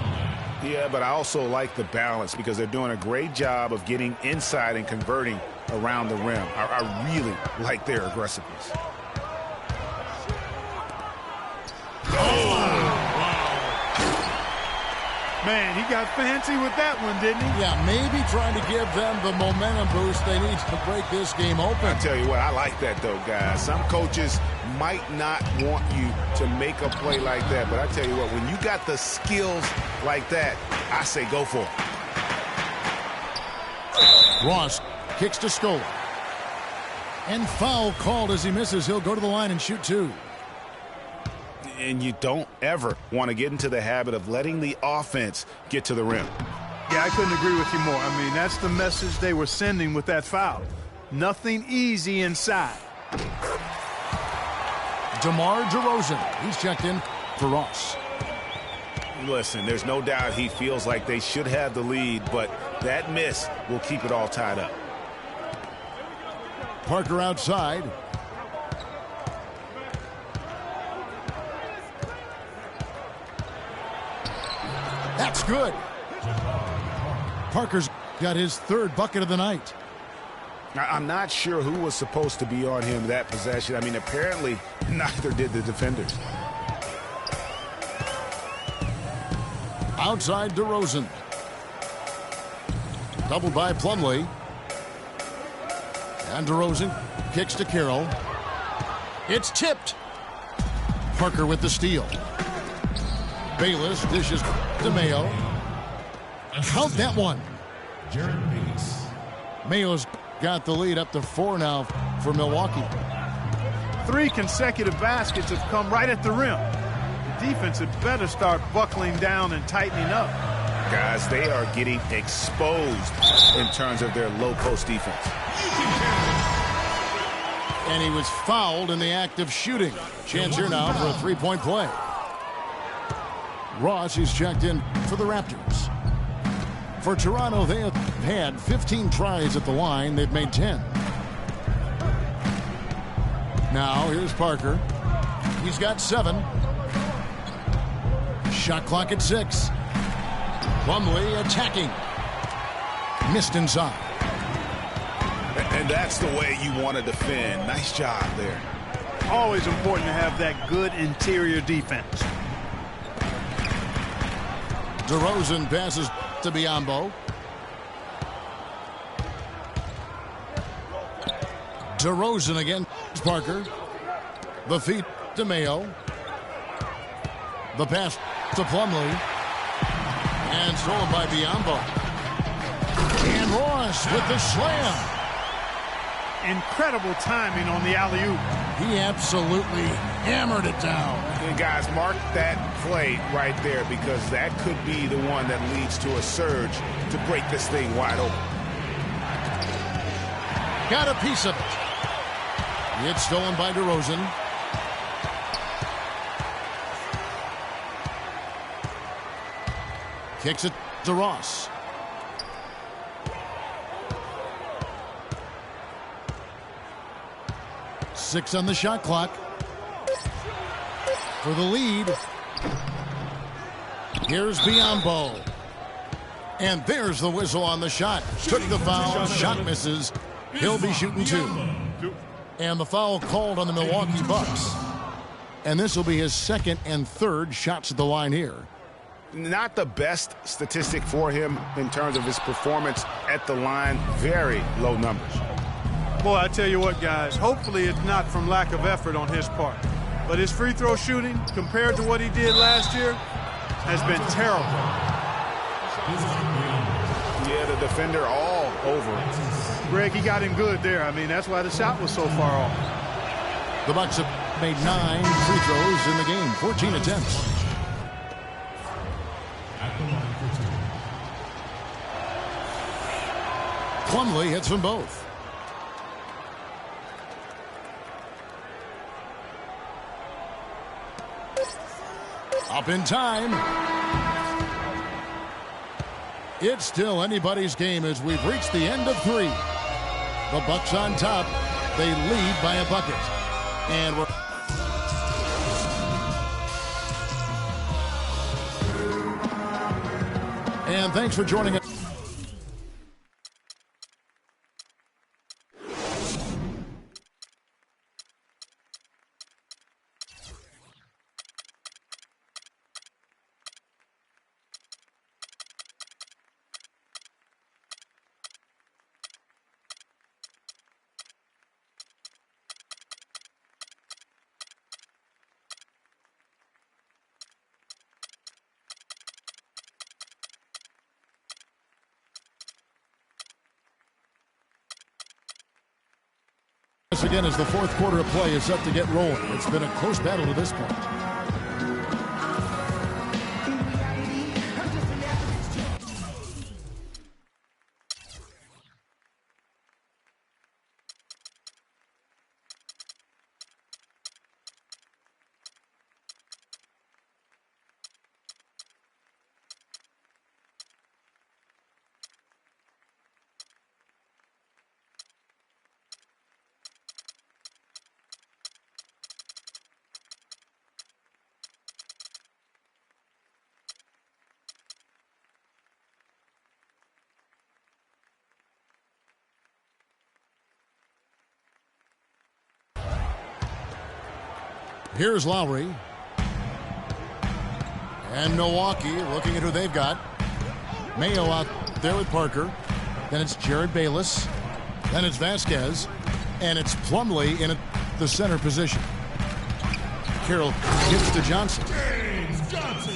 Yeah, but I also like the balance because they're doing a great job of getting inside and converting around the rim. I really like their aggressiveness. Man, he got fancy with that one, didn't he? Yeah, maybe trying to give them the momentum boost they need to break this game open. I tell you what, I like that, though, guys. Some coaches might not want you to make a play like that, but I tell you what, when you got the skills like that, I say go for it. Ross kicks to Scola. And foul called as he misses. He'll go to the line and shoot 2. And you don't ever want to get into the habit of letting the offense get to the rim. Yeah, I couldn't agree with you more. I mean, that's the message they were sending with that foul. Nothing easy inside. DeMar DeRozan. He's checked in for Ross. Listen, there's no doubt he feels like they should have the lead, but that miss will keep it all tied up. Parker outside. That's good. Parker's got his 3rd bucket of the night. I'm not sure who was supposed to be on him that possession. I mean, apparently neither did the defenders. Outside DeRozan. Doubled by Plumlee. And DeRozan kicks to Carroll. It's tipped. Parker with the steal. Bayless dishes to Mayo. Count that one. Mayo's got the lead up to 4 now for Milwaukee. 3 consecutive baskets have come right at the rim. The defense had better start buckling down and tightening up. Guys, they are getting exposed in terms of their low post defense. And he was fouled in the act of shooting. Chance here now for a 3-point play. Ross is checked in for the Raptors. For Toronto, they have had 15 tries at the line. They've made 10. Now, here's Parker. He's got 7. Shot clock at 6. Plumlee attacking. Missed inside. And that's the way you want to defend. Nice job there. Always important to have that good interior defense. DeRozan passes to Biyombo. DeRozan again. Parker. The feed to Mayo. The pass to Plumlee. And stolen by Biyombo. And Ross with the slam. Incredible timing on the alley-oop. He absolutely hammered it down. And guys, mark that play right there because that could be the one that leads to a surge to break this thing wide open. Got a piece of it. It's stolen by DeRozan. Kicks it to Ross. Six on the shot clock. For the lead. Here's Biyombo. And there's the whistle on the shot. Took the foul. Shot misses. He'll be shooting 2. And the foul called on the Milwaukee Bucks. And this will be his second and third shots at the line here. Not the best statistic for him in terms of his performance at the line. Very low numbers. Boy, I tell you what, guys, hopefully it's not from lack of effort on his part. But his free throw shooting, compared to what he did last year, has been terrible. Yeah, the defender all over it. Greg, he got him good there. I mean, that's why the shot was so far off. The Bucks have made 9 free throws in the game, 14 attempts. Plumlee hits them both. Up in time. It's still anybody's game as we've reached the end of 3. The Bucks on top. They lead by a bucket. And we're... And thanks for joining us. Again, as the fourth quarter of play is set to get rolling. It's been a close battle to this point. Here's Lowry. And Milwaukee looking at who they've got. Mayo out there with Parker. Then it's Jared Bayless. Then it's Vasquez. And it's Plumlee in the center position. Carroll gives to Johnson.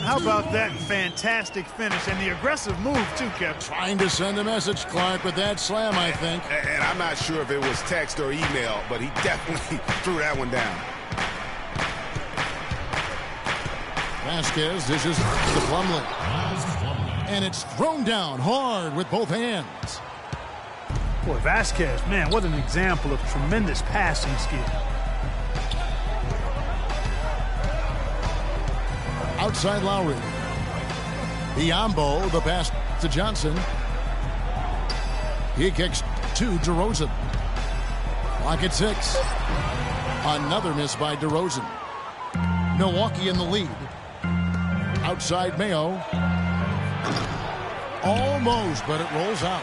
How about that fantastic finish and the aggressive move, too, Kevin? Trying to send a message, Clark, with that slam, I think. And I'm not sure if it was text or email, but he definitely threw that one down. Vasquez dishes to Plumlee. And it's thrown down hard with both hands. Boy, Vasquez, man, what an example of tremendous passing skill. Outside Lowry. Biyombo, the pass to Johnson. He kicks to DeRozan. Clock at 6. Another miss by DeRozan. Milwaukee in the lead. Outside Mayo. Almost, but it rolls out.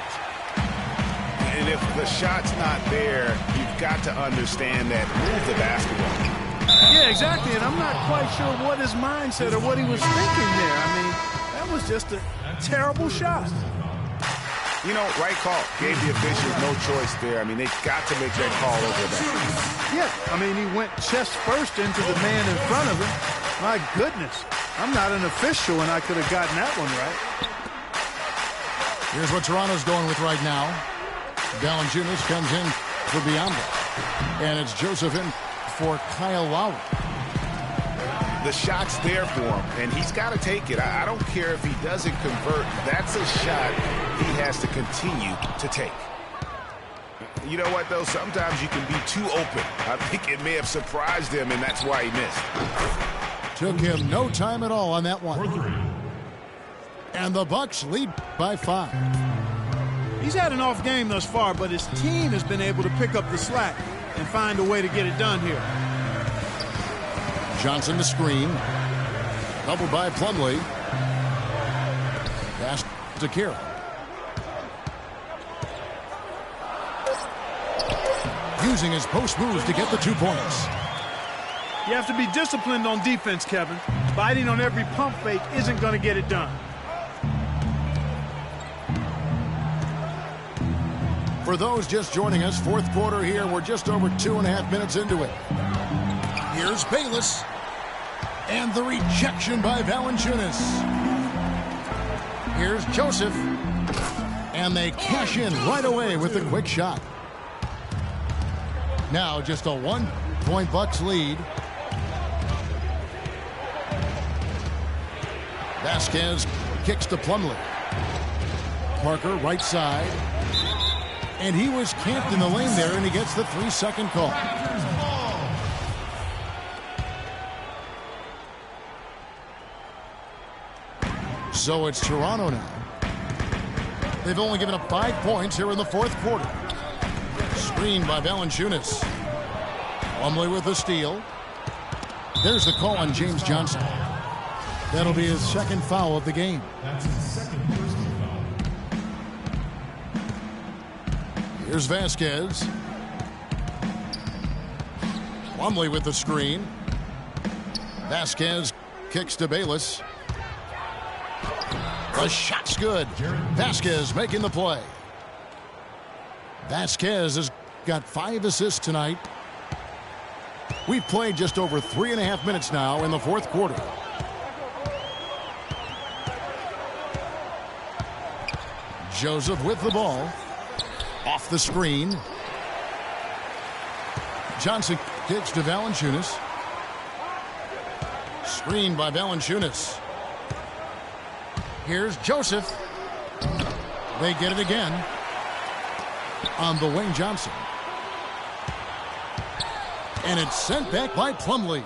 And if the shot's not there, you've got to understand that move the basketball. Yeah, exactly, and I'm not quite sure what his mindset or what he was thinking there. I mean, that was just a terrible shot. You know, right call. Gave the officials no choice there. I mean, they've got to make that call over that. Yeah, I mean, he went chest first into the man in front of him. My goodness, I'm not an official, and I could have gotten that one right. Here's what Toronto's going with right now. Valanciunas comes in for Biyombo. And it's Joseph in for Kyle Lowry. The shot's there for him, and he's got to take it. I don't care if he doesn't convert. That's a shot he has to continue to take. You know what, though? Sometimes you can be too open. I think it may have surprised him, and that's why he missed. Took him no time at all on that one. And the Bucks lead by 5. He's had an off game thus far, but his team has been able to pick up the slack and find a way to get it done here. Johnson to screen. Doubled by Plumlee. Pass to Carroll. using his post moves to get the 2 points. You have to be disciplined on defense, Kevin. Biting on every pump fake isn't going to get it done. For those just joining us, fourth quarter here. We're just over 2.5 minutes into it. Here's Bayless. And the rejection by Valanciunas. Here's Joseph. And they cash in right away with the quick shot. Now just a 1-point Bucks lead. Vasquez kicks to Plumlee. Parker right side. And he was camped in the lane there, and he gets the 3-second call. So it's Toronto now. They've only given up 5 points here in the fourth quarter. Screened by Valanciunas. Plumlee with the steal. There's the call on James Johnson. That'll be his second foul of the game. That's his second personal foul. Here's Vasquez. Plumlee with the screen. Vasquez kicks to Bayless. The shot's good. Vasquez making the play. Vasquez has got 5 assists tonight. We've played just over 3.5 minutes now in the fourth quarter. Joseph with the ball. Off the screen. Johnson kicks to Valanciunas. Screened by Valanciunas. Here's Joseph. They get it again. On the wing, Johnson. And it's sent back by Plumlee.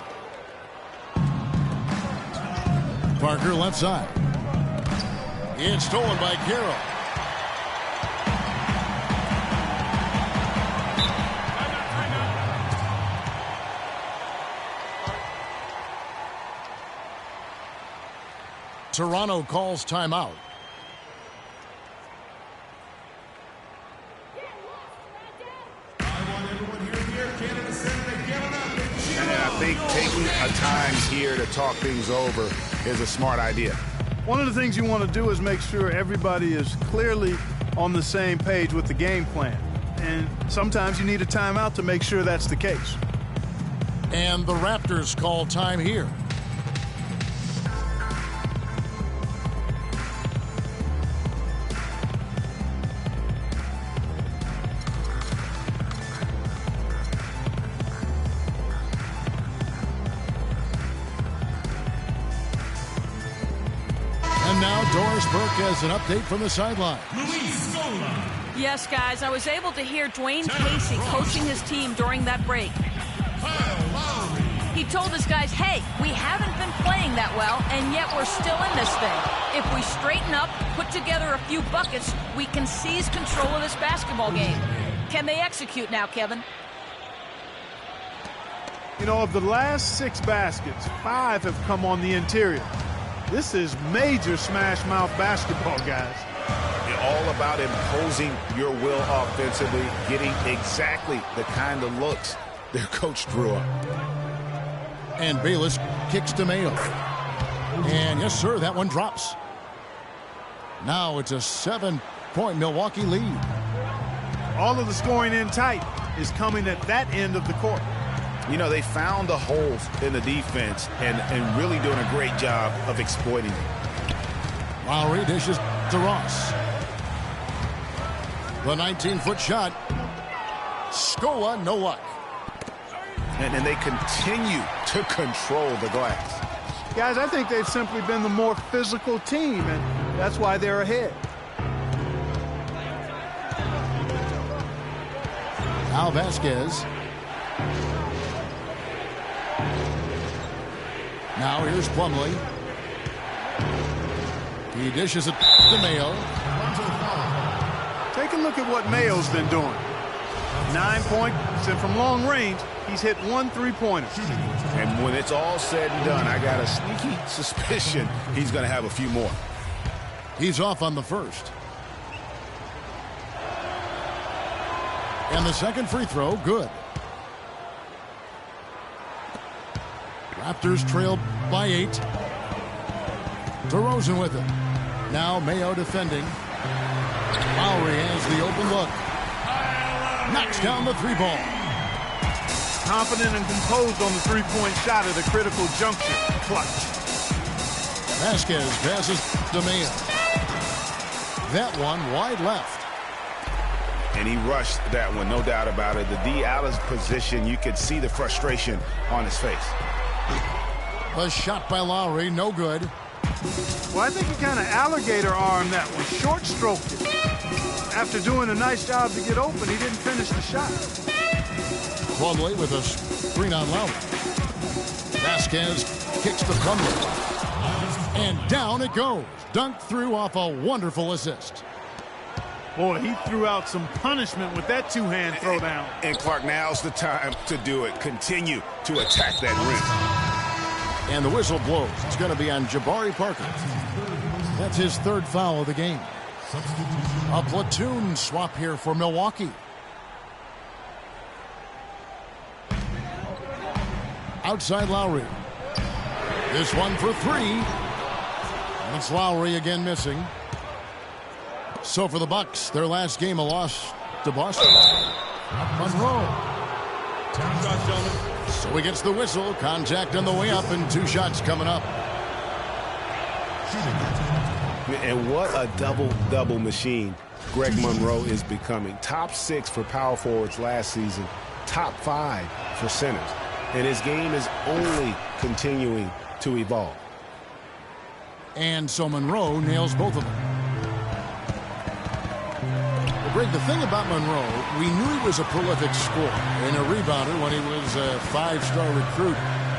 Parker left side. It's stolen by Carroll. Toronto calls timeout. I think taking a time here to talk things over is a smart idea. One of the things you want to do is make sure everybody is clearly on the same page with the game plan. And sometimes you need a timeout to make sure that's the case. And the Raptors call time here. Doris Burke has an update from the sideline. Yes, guys, I was able to hear Dwayne Casey coaching his team during that break. He told his guys, hey, we haven't been playing that well, and yet we're still in this thing. If we straighten up, put together a few buckets, we can seize control of this basketball game. Can they execute now, Kevin? You know, of the last 6 baskets, 5 have come on the interior. This is major smash mouth basketball, guys. You're all about imposing your will offensively, getting exactly the kind of looks their coach drew up. And Bayless kicks to Mayo. And yes, sir, that one drops. Now it's a 7-point Milwaukee lead. All of the scoring in tight is coming at that end of the court. You know, they found the holes in the defense and really doing a great job of exploiting them. Lowry dishes to Ross. The 19-foot shot. Scola, no luck. And they continue to control the glass. Guys, I think they've simply been the more physical team, and that's why they're ahead. Now Vasquez. Now here's Plumlee. He dishes it to Mayo. Take a look at what Mayo's been doing. 9 points, and from long range, he's hit 1 3-pointer. And when it's all said and done, I got a sneaky suspicion he's going to have a few more. He's off on the first. And the second free throw, good. Raptors trail by 8. DeRozan with it. Now Mayo defending. Lowry has the open look. Knocks down the 3-ball. Confident and composed on the three-point shot at a critical juncture. Clutch. Vasquez passes to Mayo. That one wide left. And he rushed that one, no doubt about it. The D out of position, you could see the frustration on his face. A shot by Lowry, no good. Well, I think he kind of alligator armed that one, short-stroked it. After doing a nice job to get open, he didn't finish the shot. Plumlee with a screen on Lowry. Vasquez kicks to Plumlee. And down it goes. Dunked through off a wonderful assist. Boy, he threw out some punishment with that two-hand throwdown. And Clark, now's the time to do it. Continue to attack that rim. And the whistle blows. It's going to be on Jabari Parker. That's his third foul of the game. A platoon swap here for Milwaukee. Outside Lowry. This one for 3. And it's Lowry again missing. So for the Bucks, their last game a loss to Boston. Monroe. So he gets the whistle. Contact on the way up and 2 shots coming up. And what a double-double machine Greg Monroe is becoming. Top 6 for power forwards last season. Top 5 for centers. And his game is only continuing to evolve. And so Monroe nails both of them. Well, Greg, the thing about Monroe, we knew he was a prolific scorer and a rebounder when he was a 5-star recruit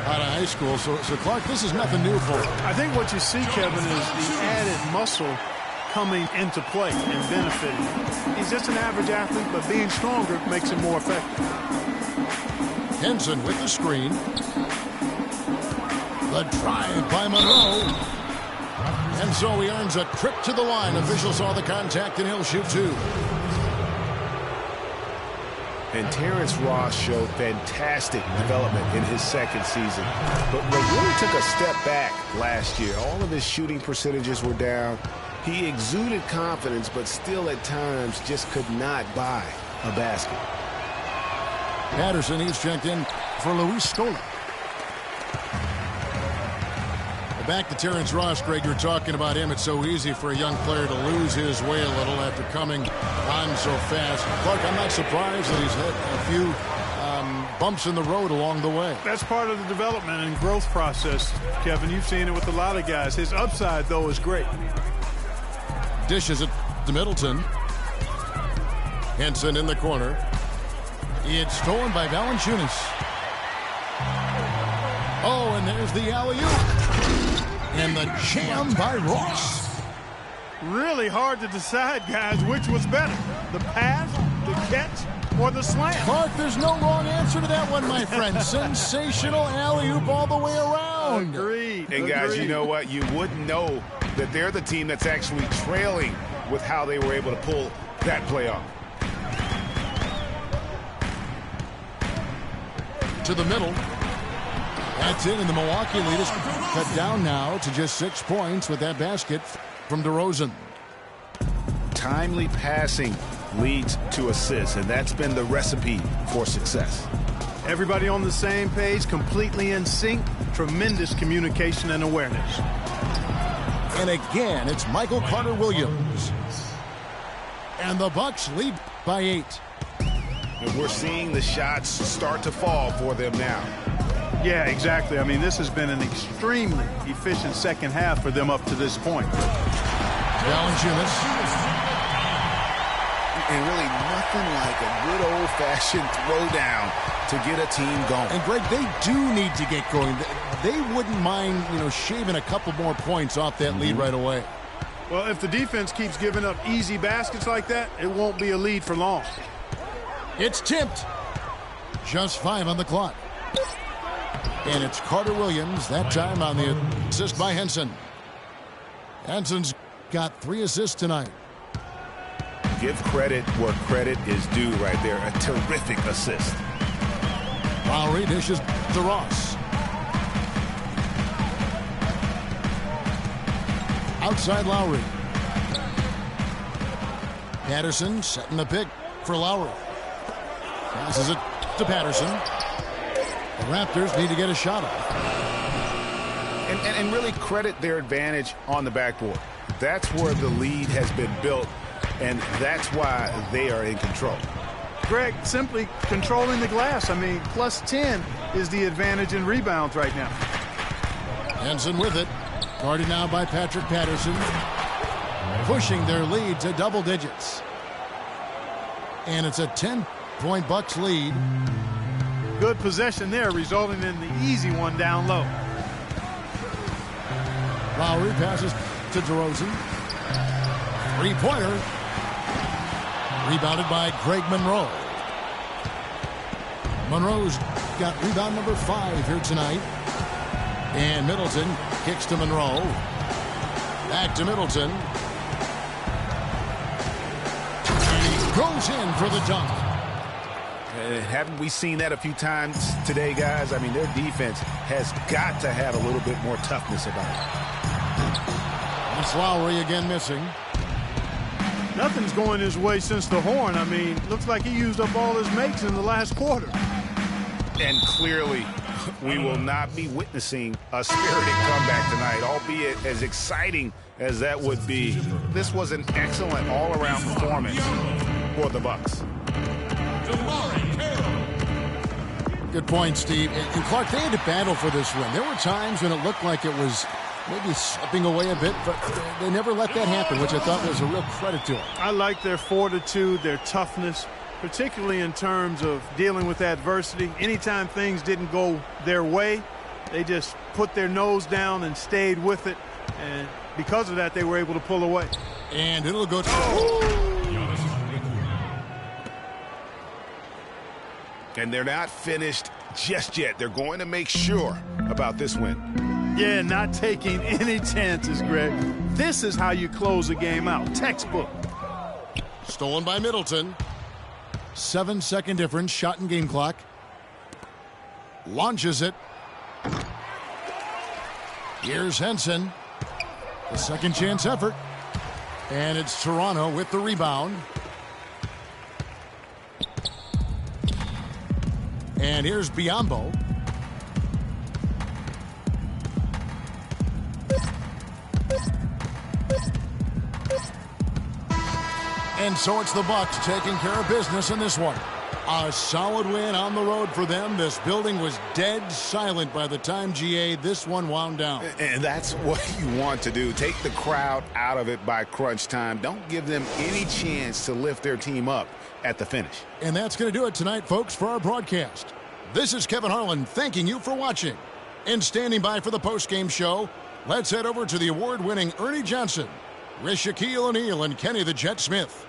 out of high school. So Clark, this is nothing new for him. I think what you see, Kevin, is the added muscle coming into play and benefiting. He's just an average athlete, but being stronger makes him more effective. Henson with the screen. The drive by Monroe. And so he earns a trip to the line. Official saw the contact and he'll shoot 2. And Terrence Ross showed fantastic development in his second season. But really took a step back last year. All of his shooting percentages were down. He exuded confidence, but still at times just could not buy a basket. Patterson, he's checked in for Luis Scola. Back to Terrence Ross, Greg, you're talking about him. It's so easy for a young player to lose his way a little after coming on so fast. Clark, I'm not surprised that he's had a few bumps in the road along the way. That's part of the development and growth process, Kevin. You've seen it with a lot of guys. His upside, though, is great. Dishes it to Middleton. Henson in the corner. It's stolen by Valanciunas. Oh, and there's the alley-oop. And the jam by Ross. Really hard to decide, guys, which was better. The pass, the catch, or the slam. Clark, there's no wrong answer to that one, my friend. Sensational alley-oop all the way around. Agreed. And guys, you know what? You wouldn't know that they're the team that's actually trailing with how they were able to pull that play off. To the middle. That's it, and the Milwaukee lead is cut down now to just 6 points with that basket from DeRozan. Timely passing leads to assists, and that's been the recipe for success. Everybody on the same page, completely in sync, tremendous communication and awareness. And again, it's Michael Carter-Williams. And the Bucks lead by 8. And we're seeing the shots start to fall for them now. Yeah, exactly. I mean, this has been an extremely efficient second half for them up to this point. Valanciunas. And really nothing like a good old-fashioned throwdown to get a team going. And, Greg, they do need to get going. They wouldn't mind, shaving a couple more points off that lead right away. Well, if the defense keeps giving up easy baskets like that, it won't be a lead for long. It's tipped. Just 5 on the clock. And it's Carter-Williams, that time on the assist by Henson. Henson's got 3 assists tonight. Give credit where credit is due right there. A terrific assist. Lowry dishes to Ross. Outside Lowry. Patterson setting the pick for Lowry. Passes it to Patterson. The Raptors need to get a shot off. And really credit their advantage on the backboard. That's where the lead has been built, and that's why they are in control. Greg, simply controlling the glass. I mean, plus 10 is the advantage in rebounds right now. Henson with it. Guarded now by Patrick Patterson. Pushing their lead to double digits. And it's a 10-point Bucks lead. Good possession there, resulting in the easy one down low. Lowry passes to DeRozan. Three-pointer. Rebounded by Greg Monroe. Monroe's got rebound number 5 here tonight. And Middleton kicks to Monroe. Back to Middleton. And he goes in for the dunk. Haven't we seen that a few times today, guys? I mean, their defense has got to have a little bit more toughness about it. It's Lowry again missing. Nothing's going his way since the horn. I mean, looks like he used up all his makes in the last quarter. And clearly, we will not be witnessing a spirited comeback tonight, albeit as exciting as that would be. This was an excellent all-around performance for the Bucks. Good point, Steve. And Clark, they had to battle for this win. There were times when it looked like it was maybe slipping away a bit, but they never let that happen, which I thought was a real credit to them. I like their fortitude, their toughness, particularly in terms of dealing with adversity. Anytime things didn't go their way, they just put their nose down and stayed with it. And because of that, they were able to pull away. And it'll go to... And they're not finished just yet. They're going to make sure about this win. Yeah, not taking any chances, Greg. This is how you close a game out. Textbook. Stolen by Middleton. 7-second difference, shot and game clock. Launches it. Here's Henson. The second chance effort. And it's Toronto with the rebound. And here's Biyombo. And so it's the Bucks taking care of business in this one. A solid win on the road for them. This building was dead silent by the time, GA, this one wound down. And that's what you want to do. Take the crowd out of it by crunch time. Don't give them any chance to lift their team up at the finish. And that's going to do it tonight, folks, for our broadcast. This is Kevin Harlan thanking you for watching. And standing by for the postgame show, let's head over to the award-winning Ernie Johnson with Shaquille O'Neal and Kenny the Jet Smith.